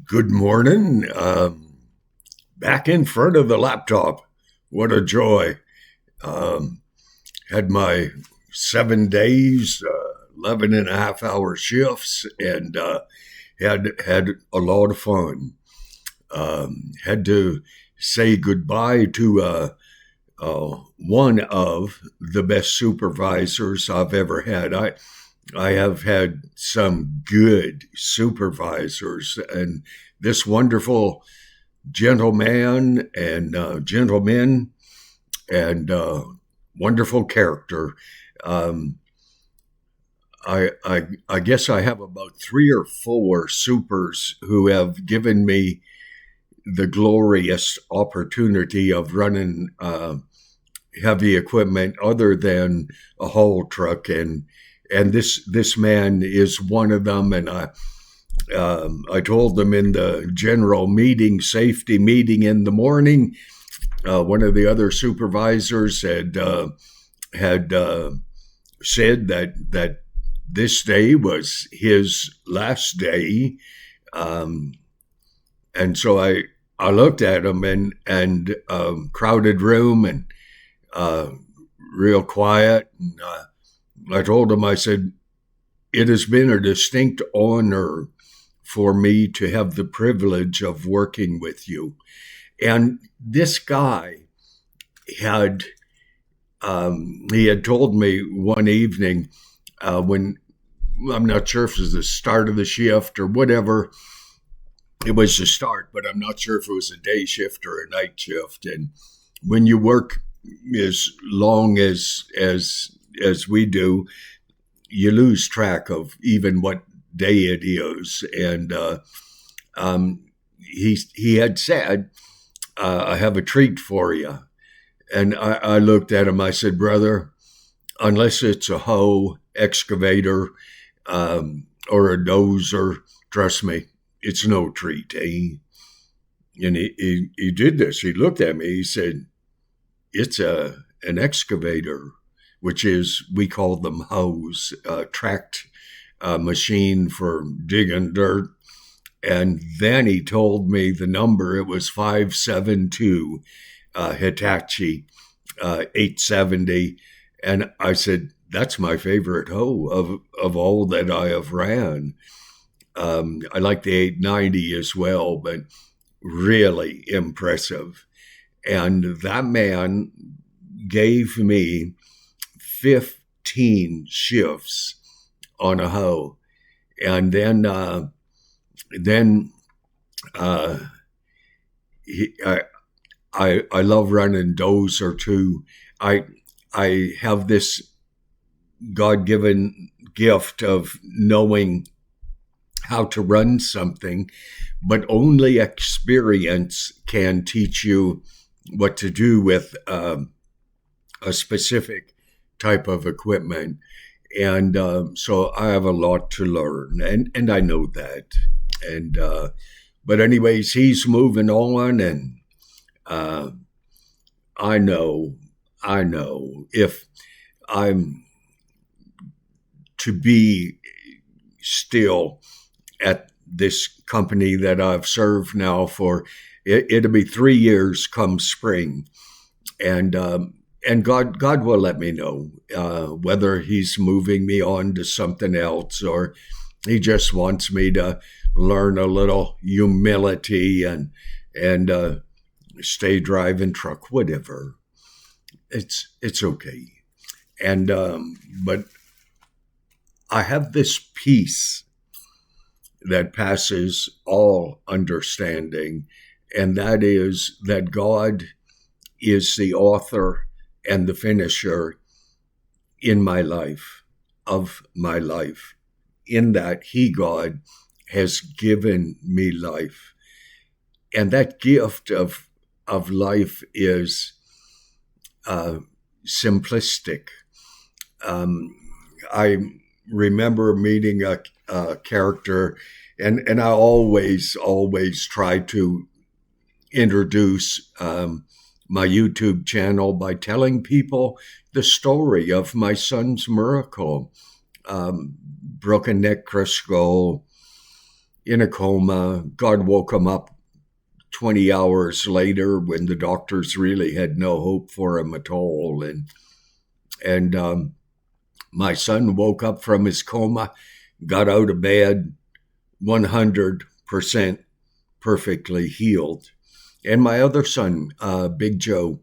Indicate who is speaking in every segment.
Speaker 1: Good morning. Back in front of the laptop. What a joy. Um, had my 7 days, 11 and a half hour shifts, and had a lot of fun. Had to say goodbye to one of the best supervisors I've ever had. I have had some good supervisors, and this wonderful gentleman and gentleman and wonderful character. Um, I guess I have about three or four supers who have given me the glorious opportunity of running heavy equipment other than a haul truck, and this man is one of them. And I told them in the general meeting, safety meeting in the morning, one of the other supervisors had said that this day was his last day, um, and so I looked at him and crowded room and uh, real quiet. And, I told him, I said, it has been a distinct honor for me to have the privilege of working with you. And this guy had he had told me one evening when I'm not sure if it was the start of the shift or whatever. It was the start, but I'm not sure if it was a day shift or a night shift. And when you work as long as we do, you lose track of even what day it is. And he had said, "I have a treat for you." And I looked at him. I said, "Brother, unless it's a hoe, excavator, or a dozer, trust me, it's no treat." And he did this. He looked at me. He said, "It's an excavator, which is, we call them hoes, tracked machine for digging dirt." And then he told me the number. It was 572 Hitachi 870. And I said, "That's my favorite hoe of all that I have ran." I like the 890 as well, but really impressive. And that man gave me 15 shifts on a hoe. And then uh, he, I love running dozer too. I I have this God given gift of knowing how to run something, but only experience can teach you what to do with a specific type of equipment. And so I have a lot to learn, and I know that. And but anyways, he's moving on, and uh, I know, I know if I'm to be still at this company that I've served now for it'll be 3 years come spring, and God will let me know whether He's moving me on to something else, or He just wants me to learn a little humility and stay driving truck, whatever. It's okay, and but I have this peace that passes all understanding, and that is that God is the author and the finisher in my life, of my life, in that He, God, has given me life. And that gift of life is simplistic. Um, I remember meeting a character, and I always try to introduce my YouTube channel by telling people the story of my son's miracle. Broken neck, crushed skull, in a coma. God woke him up 20 hours later when the doctors really had no hope for him at all. And my son woke up from his coma, got out of bed, 100% perfectly healed. And my other son, Big Joe,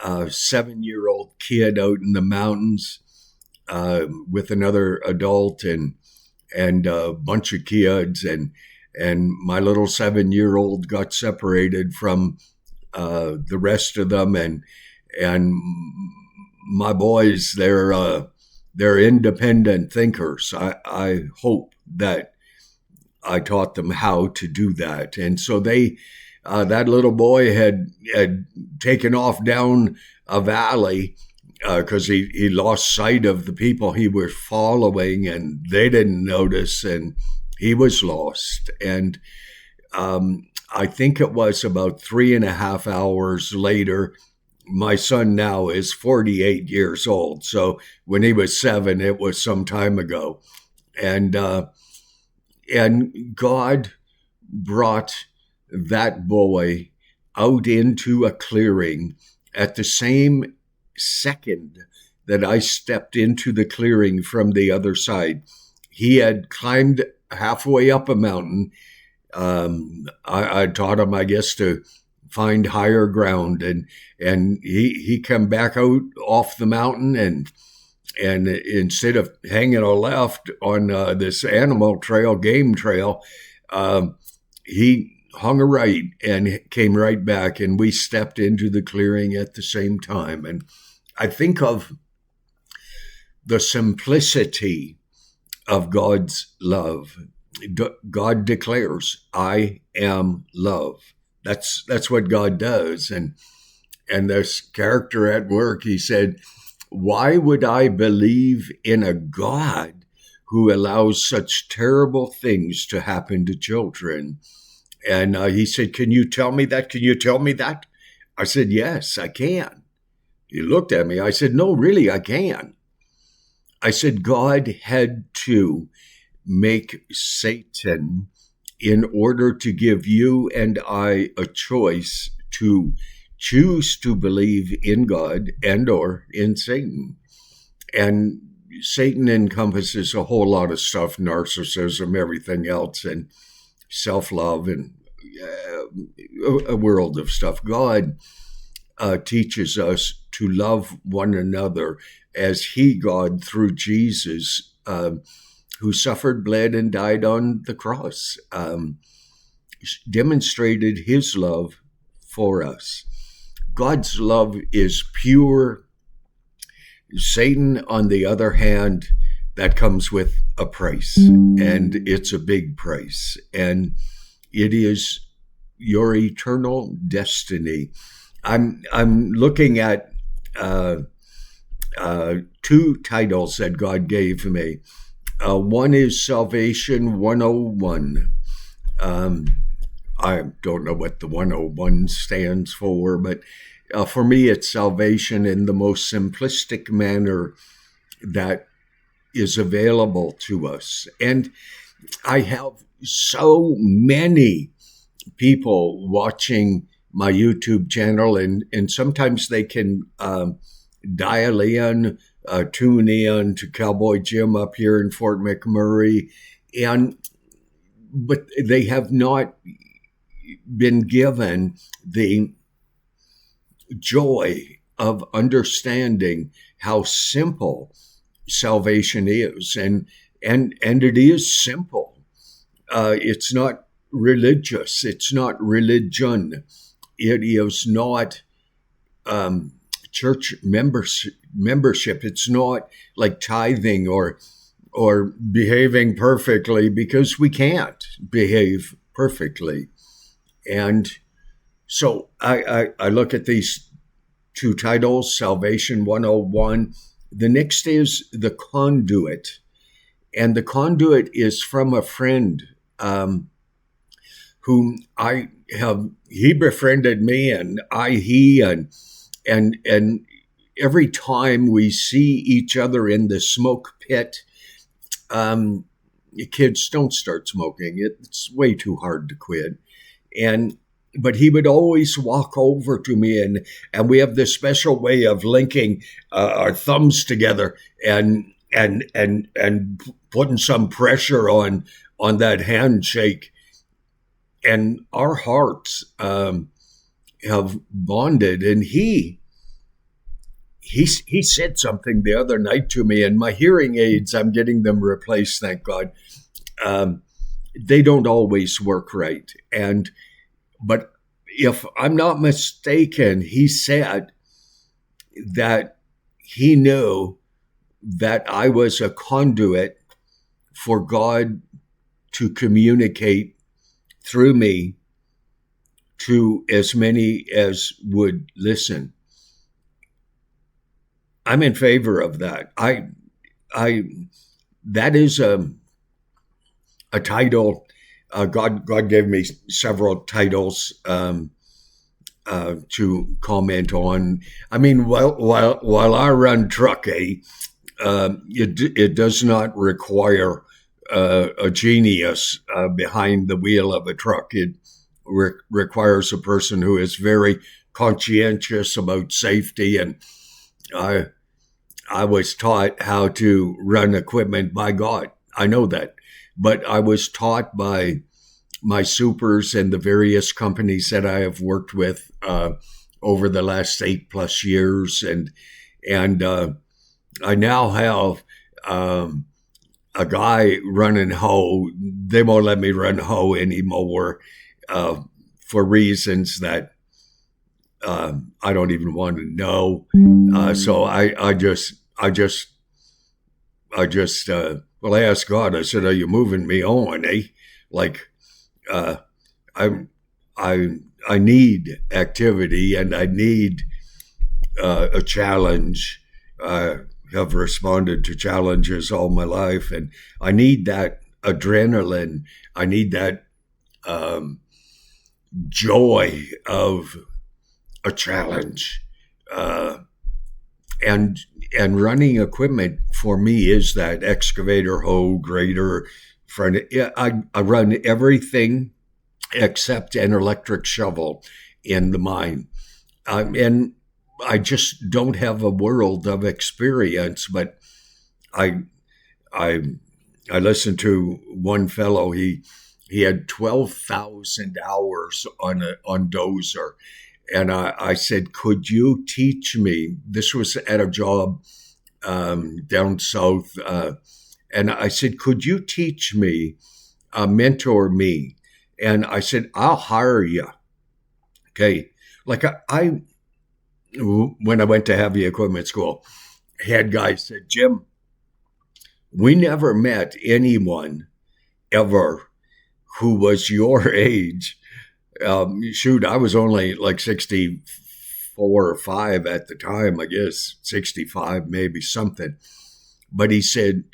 Speaker 1: a 7-year-old kid out in the mountains with another adult and a bunch of kids, and my little 7-year-old got separated from the rest of them, and my boys, they're independent thinkers. I hope that I taught them how to do that, and so that little boy had taken off down a valley because he lost sight of the people he was following, and they didn't notice, and he was lost. And I think it was about 3.5 hours later. My son now is 48 years old. So when he was 7, it was some time ago. And God brought that boy out into a clearing at the same second that I stepped into the clearing from the other side. He had climbed halfway up a mountain. I taught him, I guess, to find higher ground, and he came back out off the mountain, and instead of hanging a left on this animal trail, game trail, he hung a right and came right back, and we stepped into the clearing at the same time. And I think of the simplicity of God's love. God declares, "I am love." That's what God does. And this character at work, he said, "Why would I believe in a God who allows such terrible things to happen to children?" And he said, "Can you tell me that? Can you tell me that?" I said, "Yes, I can." He looked at me. I said, "No, really, I can." I said, God had to make Satan in order to give you and I a choice to choose to believe in God and or in Satan. And Satan encompasses a whole lot of stuff: narcissism, everything else, and self-love, and a world of stuff. God teaches us to love one another as he, God, through Jesus, who suffered, bled, and died on the cross, demonstrated his love for us. God's love is pure. Satan, on the other hand, that comes with a price, and it's a big price, and it is your eternal destiny. I'm looking at 2 titles that God gave me. One is Salvation 101. I don't know what the 101 stands for, but for me, it's salvation in the most simplistic manner that is available to us. And I have so many people watching my YouTube channel, and sometimes they can dial in, tune in to Cowboy Jim up here in Fort McMurray, but they have not been given the joy of understanding how simple salvation is, and it is simple. It's not religious. It's not religion. It is not church membership. It's not like tithing or behaving perfectly, because we can't behave perfectly. And so I look at these 2 titles, Salvation 101. The next is The Conduit. And The Conduit is from a friend whom he befriended me, and and every time we see each other in the smoke pit, kids, don't start smoking. It's way too hard to quit. And but he would always walk over to me, and we have this special way of linking our thumbs together and putting some pressure on that handshake, and our hearts have bonded. And he said something the other night to me, and my hearing aids, I'm getting them replaced, thank God. They don't always work right, but if I'm not mistaken, he said that he knew that I was a conduit for God to communicate through me to as many as would listen. I'm in favor of that. I that is a title. God gave me several titles to comment on. I mean, while I run truck, it does not require a genius behind the wheel of a truck. It requires a person who is very conscientious about safety. And I was taught how to run equipment by God. I know that. But I was taught by my supers and the various companies that I have worked with over the last 8+ years. And I now have a guy running hoe. They won't let me run hoe anymore for reasons that I don't even want to know. So I just well, I asked God. I said, "Are you moving me on? Like, I need activity, and I need a challenge. I have responded to challenges all my life, and I need that adrenaline. I need that joy of a challenge, and running equipment for me is that excavator, hoe, grader, front. I run everything except an electric shovel in the mine, and I just don't have a world of experience. But I I I listened to one fellow. He had 12,000 hours on dozer. And I said, could you teach me? This was at a job down south. And I said, could you teach me, mentor me? And I said, I'll hire you. Okay. Like when I went to heavy equipment school, head guy said, Jim, we never met anyone ever who was your age. Shoot, I was only like 64 or 5 at the time, I guess 65, maybe something. But he said,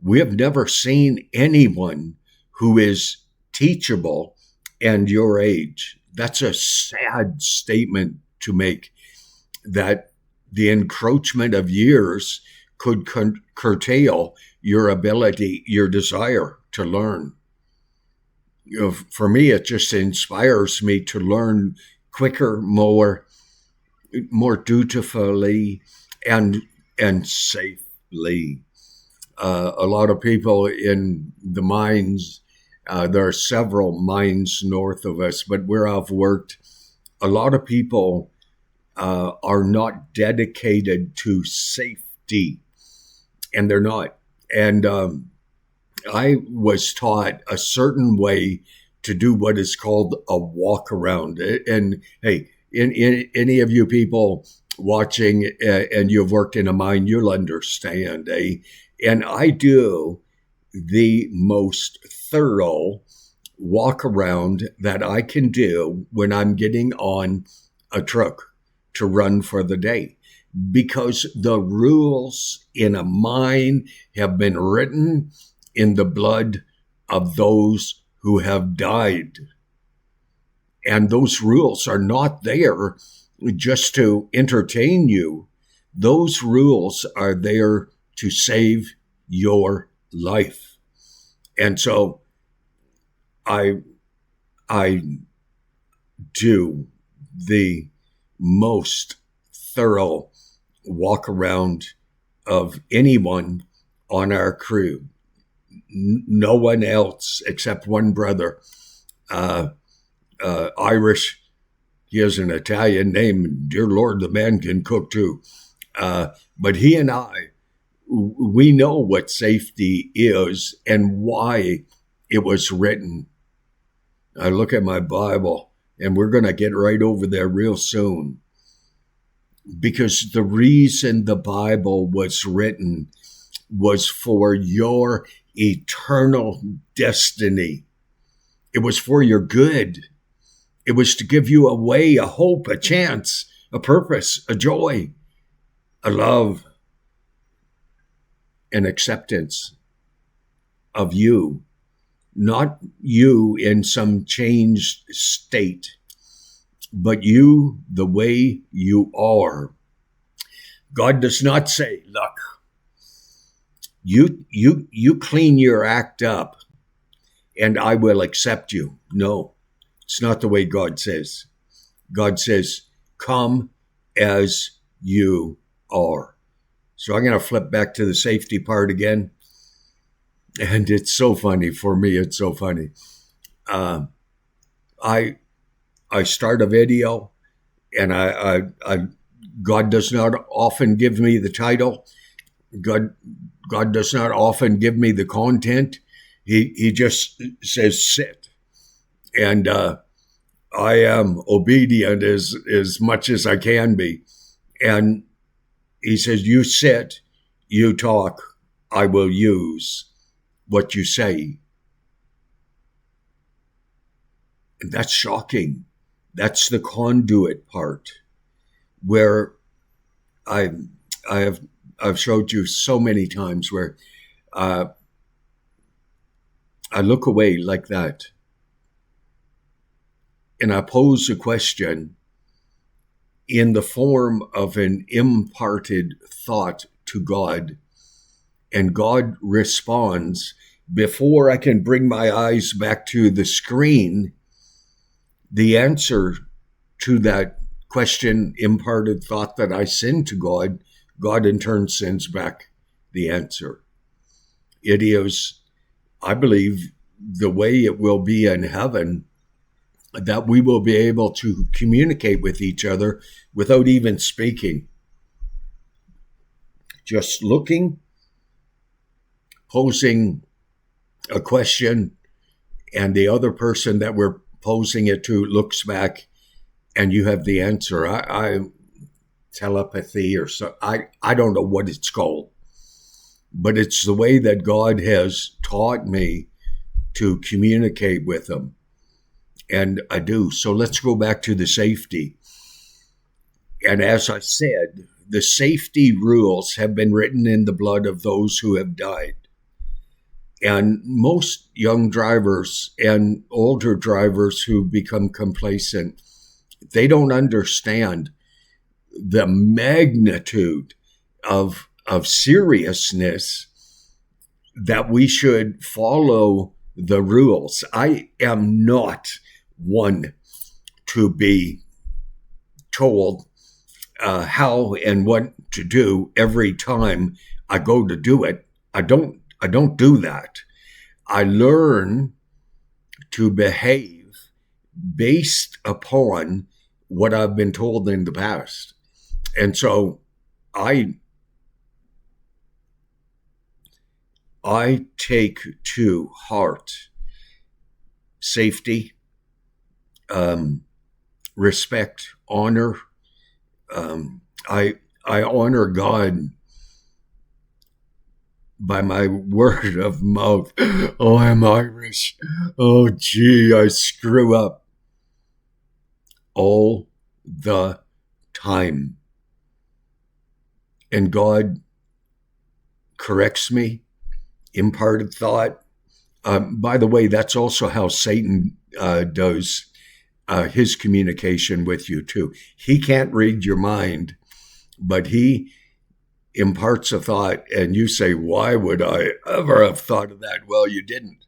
Speaker 1: we have never seen anyone who is teachable and your age. That's a sad statement to make, that the encroachment of years could curtail your ability, your desire to learn. For me, it just inspires me to learn quicker, more dutifully, and safely. A lot of people in the mines, there are several mines north of us, but where I've worked, a lot of people are not dedicated to safety, and they're not. And I was taught a certain way to do what is called a walk around. And hey, in any of you people watching and you've worked in a mine, you'll understand. And I do the most thorough walk around that I can do when I'm getting on a truck to run for the day, because the rules in a mine have been written in the blood of those who have died. And those rules are not there just to entertain you. Those rules are there to save your life. And so I I do the most thorough walk around of anyone on our crew. No one else except one brother, uh, Irish. He has an Italian name. Dear Lord, the man can cook too. But he and I, we know what safety is and why it was written. I look at my Bible, and we're going to get right over there real soon. Because the reason the Bible was written was for your eternal destiny. It was for your good. It was to give you a way, a hope, a chance, a purpose, a joy, a love, an acceptance of you, not you in some changed state, but you the way you are. God does not say, look, you clean your act up and I will accept you. No, it's not the way God says. God says, come as you are. So I'm going to flip back to the safety part again. And it's so funny for me. It's so funny. I start a video, and I God does not often give me the title. God does not often give me the content. He just says sit, and I am obedient as much as I can be. And he says, you sit, you talk, I will use what you say. And that's shocking. That's the conduit part where I've showed you so many times where I look away like that and I pose a question in the form of an imparted thought to God, and God responds before I can bring my eyes back to the screen. The answer to that question, imparted thought that I send to God, God in turn sends back the answer. It is, I believe, the way it will be in heaven, that we will be able to communicate with each other without even speaking. Just looking, posing a question, and the other person that we're posing it to looks back, and you have the answer. I telepathy or so. I don't know what it's called, but it's the way that God has taught me to communicate with them. And I do. So let's go back to the safety. And as I said, the safety rules have been written in the blood of those who have died. And most young drivers and older drivers who become complacent, they don't understand the magnitude of seriousness that we should follow the rules. I am not one to be told how and what to do every time I go to do it. I don't do that. I learn to behave based upon what I've been told in the past. And so I take to heart safety, respect, honor. I honor God by my word of mouth. Oh, I'm Irish. Oh, gee, I screw up all the time. And God corrects me, imparted thought. By the way, that's also how Satan does his communication with you too. He can't read your mind, but he imparts a thought and you say, why would I ever have thought of that? Well, you didn't.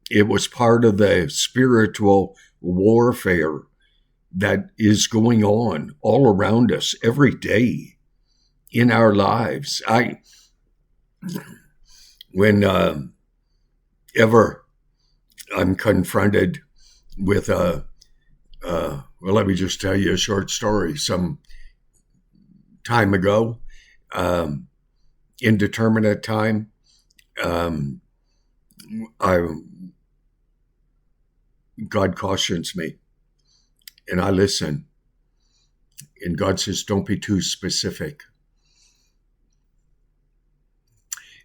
Speaker 1: It was part of the spiritual warfare that is going on all around us every day in our lives. When ever I'm confronted with well, let me just tell you a short story. Some time ago, indeterminate time, um, I God cautions me, and I listen. And God says, "Don't be too specific."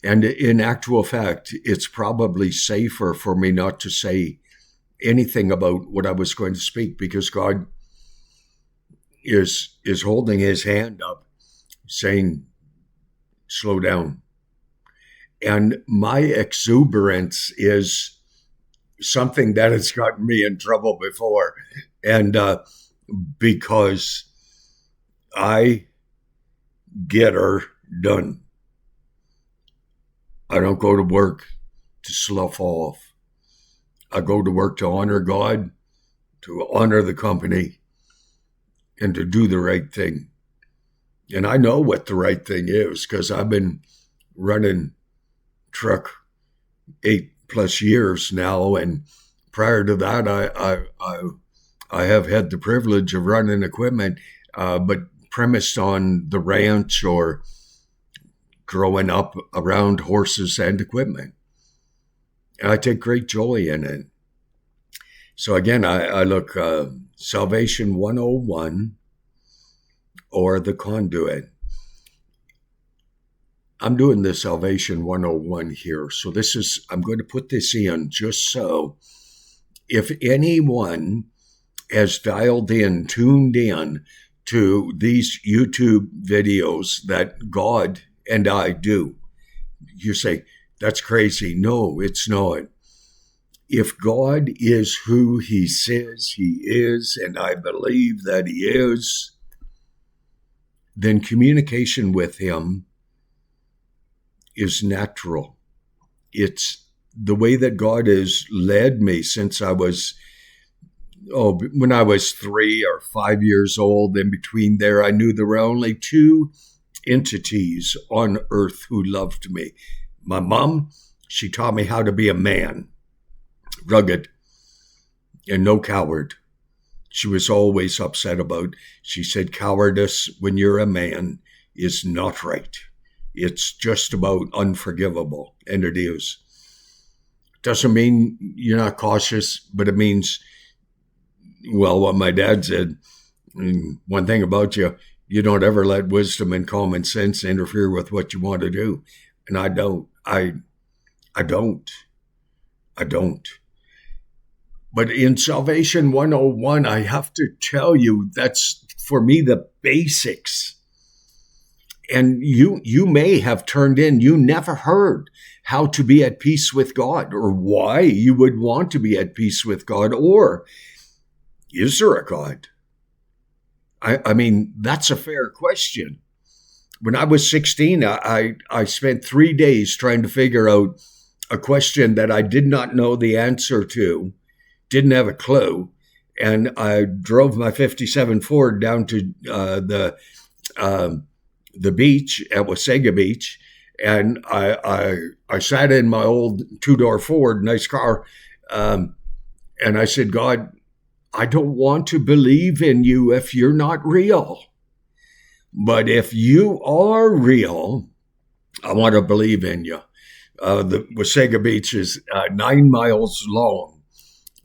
Speaker 1: And in actual fact, it's probably safer for me not to say anything about what I was going to speak, because God is holding his hand up saying, slow down. And my exuberance is something that has gotten me in trouble before. And because I get her done. I don't go to work to slough off. I go to work to honor God, to honor the company, and to do the right thing. And I know what the right thing is, because I've been running truck 8+ years now, and prior to that, I have had the privilege of running equipment, but premised on the ranch or growing up around horses and equipment. And I take great joy in it. So again, I look Salvation 101 or the conduit. I'm doing the Salvation 101 here. So I'm going to put this in just so if anyone has dialed in, tuned in to these YouTube videos that God and I do, you say, that's crazy. No, it's not. If God is who he says he is, and I believe that he is, then communication with him is natural. It's the way that God has led me since I was, when I was 3 or 5 years old. In between there, I knew there were only 2 entities on earth who loved me. My mom, she taught me how to be a man, rugged and no coward. She was always upset about, she said, cowardice when you're a man is not right. It's just about unforgivable, and it is. Doesn't mean you're not cautious, but it means, well, what my dad said, one thing about you, you don't ever let wisdom and common sense interfere with what you want to do. And I don't. I don't. But in Salvation 101, I have to tell you, that's for me the basics. And you may have turned in, you never heard how to be at peace with God, or why you would want to be at peace with God, or is there a God? I mean, that's a fair question. When I was 16, I spent 3 days trying to figure out a question that I did not know the answer to, didn't have a clue. And I drove my 57 Ford down to the beach at Wasaga Beach. And I sat in my old 2-door Ford, nice car. And I said, God, I don't want to believe in you if you're not real. But if you are real, I want to believe in you. The Wasaga Beach is 9 miles long.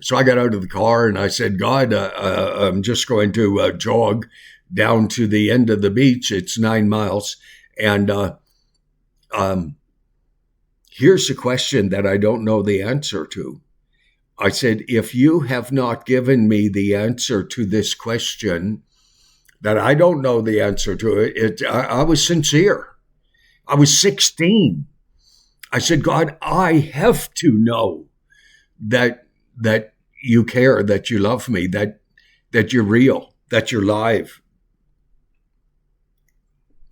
Speaker 1: So I got out of the car and I said, God, I'm just going to jog down to the end of the beach. It's 9 miles. And here's a question that I don't know the answer to. I said, if you have not given me the answer to this question, that I don't know the answer to it, I was sincere. I was 16. I said, God, I have to know that you care, that you love me, that you're real, that you're live.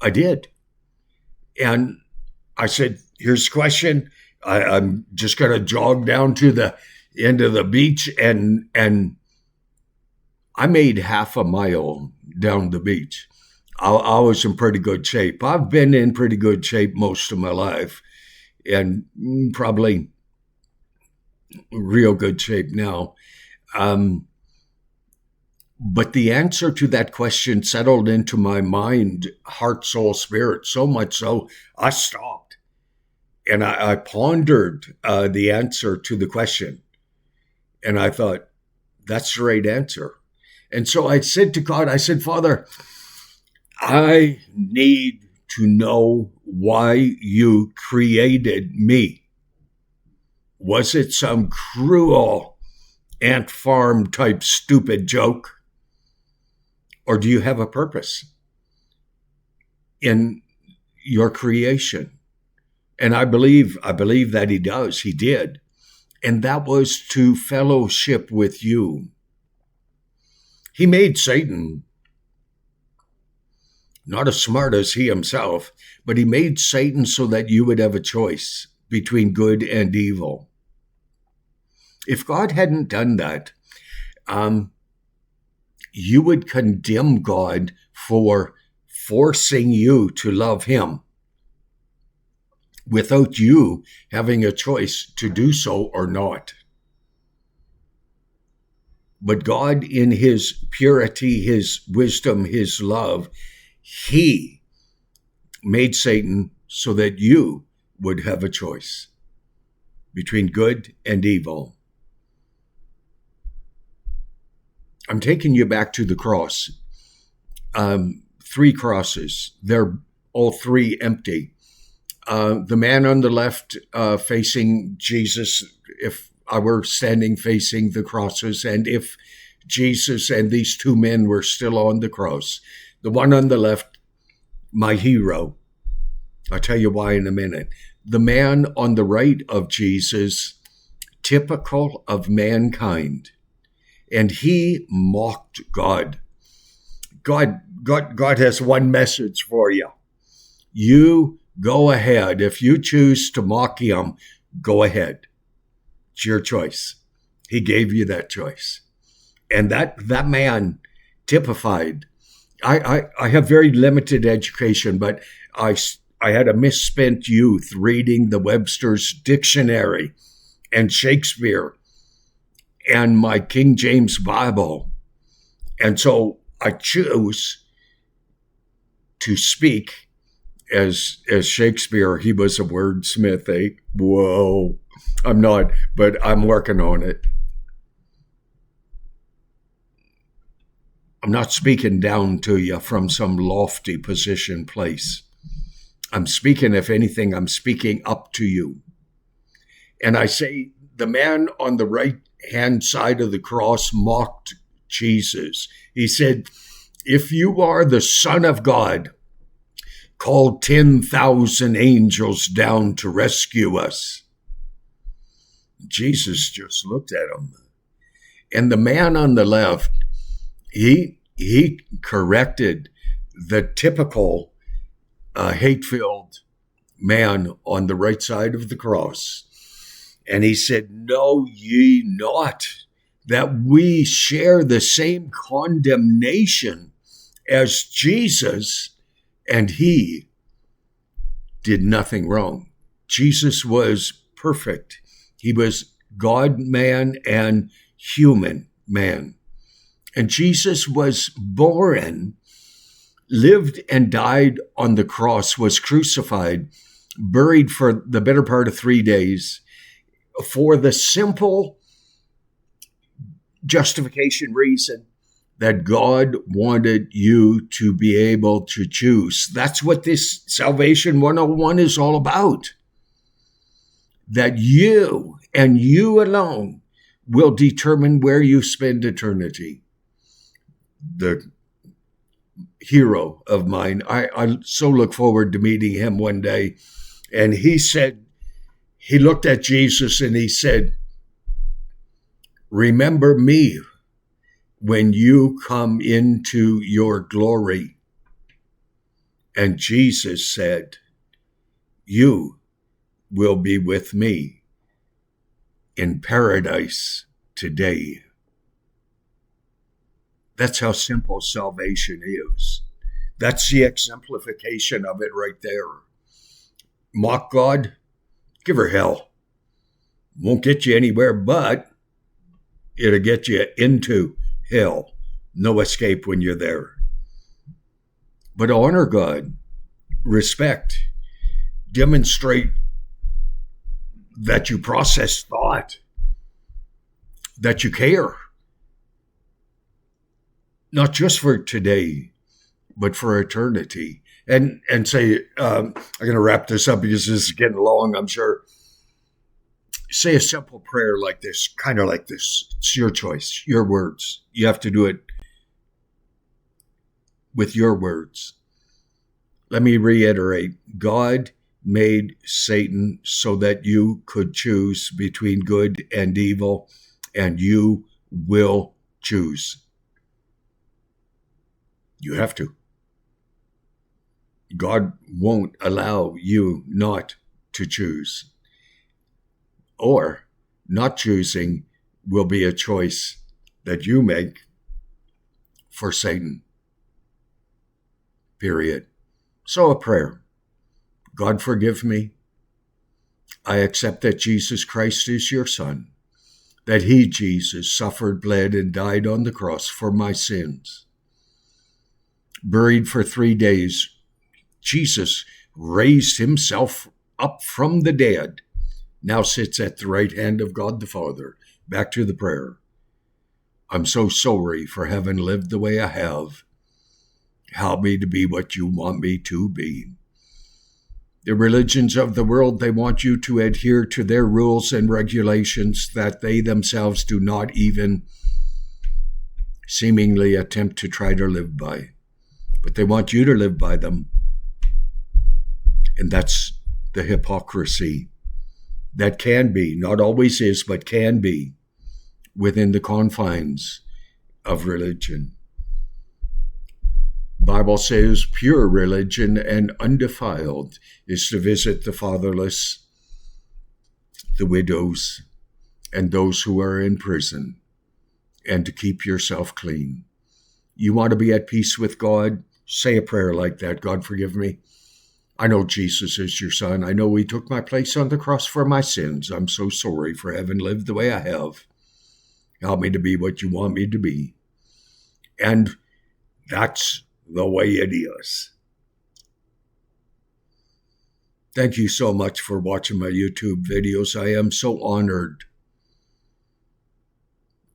Speaker 1: I did. And I said, here's the question. I'm just going to jog down to into the beach, and I made half a mile down the beach. I was in pretty good shape. I've been in pretty good shape most of my life, and probably real good shape now. Um, but the answer to that question settled into my mind, heart, soul, spirit, so much so I stopped and I pondered the answer to the question. And I thought, that's the right answer. And so I said to God, I said, Father, I need to know why you created me. Was it some cruel ant farm type stupid joke? Or do you have a purpose in your creation? And I believe that he does. He did. And that was to fellowship with you. He made Satan not as smart as he himself, but he made Satan so that you would have a choice between good and evil. If God hadn't done that, you would condemn God for forcing you to love him without you having a choice to do so or not. But God, in his purity, his wisdom, his love, he made Satan so that you would have a choice between good and evil. I'm taking you back to the cross. 3 crosses. They're all 3 empty. The man on the left facing Jesus, if I were standing facing the crosses, and if Jesus and these 2 men were still on the cross, the one on the left, my hero. I'll tell you why in a minute. The man on the right of Jesus, typical of mankind, and he mocked God. God has one message for you. You go ahead. If you choose to mock him, go ahead. It's your choice. He gave you that choice. And that man typified. I have very limited education, but I had a misspent youth reading the Webster's Dictionary and Shakespeare and my King James Bible. And so I choose to speak as Shakespeare. He was a wordsmith, eh? Whoa. I'm not, but I'm working on it. I'm not speaking down to you from some lofty position place. I'm speaking, if anything, I'm speaking up to you. And I say, the man on the right-hand side of the cross mocked Jesus. He said, if you are the Son of God, call 10,000 angels down to rescue us. Jesus just looked at him. And the man on the left, he corrected the typical hate-filled man on the right side of the cross. And he said, know ye not that we share the same condemnation as Jesus, and he did nothing wrong. Jesus was perfect. He was God man and human man. And Jesus was born, lived and died on the cross, was crucified, buried for the better part of 3 days for the simple justification reason that God wanted you to be able to choose. That's what this Salvation 101 is all about. That you and you alone will determine where you spend eternity. The hero of mine, I so look forward to meeting him one day. And he said, he looked at Jesus and he said, remember me when you come into your glory. And Jesus said, you will be with me in paradise today. That's how simple salvation is. That's the exemplification of it right there. Mock God, give her hell. Won't get you anywhere, but it'll get you into hell. No escape when you're there. But honor God, respect, demonstrate that you process thought, that you care, not just for today, but for eternity. And say, I'm going to wrap this up because this is getting long, I'm sure. Say a simple prayer like this, kind of like this. It's your choice, your words. You have to do it with your words. Let me reiterate. God made Satan so that you could choose between good and evil, and you will choose. You have to. God won't allow you not to choose. Or not choosing will be a choice that you make for Satan. Period. So a prayer. God, forgive me. I accept that Jesus Christ is your Son, that he, Jesus, suffered, bled, and died on the cross for my sins. Buried for 3 days, Jesus raised himself up from the dead, now sits at the right hand of God the Father. Back to the prayer. I'm so sorry for having lived the way I have. Help me to be what you want me to be. The religions of the world, they want you to adhere to their rules and regulations that they themselves do not even seemingly attempt to try to live by. But they want you to live by them. And that's the hypocrisy that can be, not always is, but can be within the confines of religion. Bible says pure religion and undefiled is to visit the fatherless, the widows, and those who are in prison, and to keep yourself clean. You want to be at peace with God? Say a prayer like that. God, forgive me. I know Jesus is your Son. I know he took my place on the cross for my sins. I'm so sorry for having lived the way I have. Help me to be what you want me to be. And that's the way it is. Thank you so much for watching my YouTube videos. I am so honored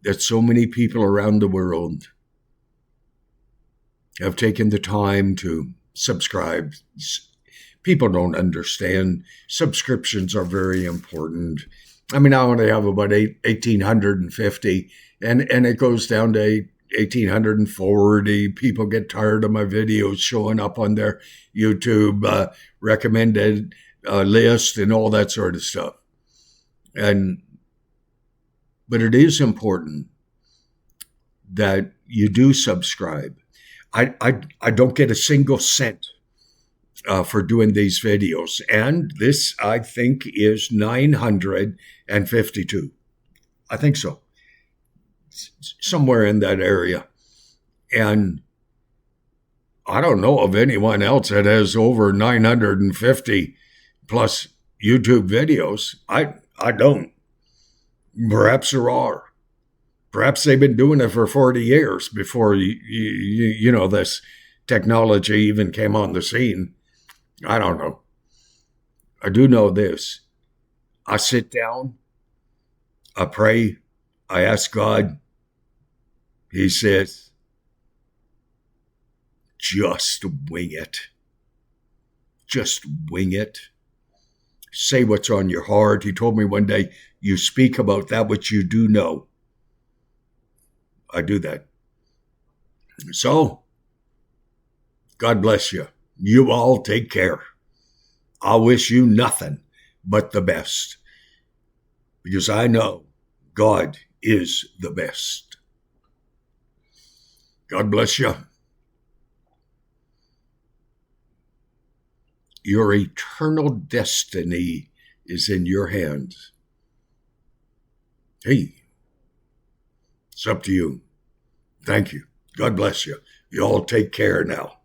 Speaker 1: that so many people around the world have taken the time to subscribe. People don't understand. Subscriptions are very important. I mean, I only have about 1,850, and it goes down to 1,840. People get tired of my videos showing up on their YouTube recommended list and all that sort of stuff. But it is important that you do subscribe. I don't get a single cent for doing these videos. And this, I think, is 952. I think so. Somewhere in that area. And I don't know of anyone else that has over 950 plus YouTube videos. I don't. Perhaps there are. Perhaps they've been doing it for 40 years before you know this technology even came on the scene. I don't know. I do know this. I sit down, I pray, I ask God. He says, just wing it. Just wing it. Say what's on your heart. He told me one day, you speak about that which you do know. I do that. So, God bless you. You all take care. I wish you nothing but the best, because I know God is the best. God bless you. Your eternal destiny is in your hands. Hey, it's up to you. Thank you. God bless you. You all take care now.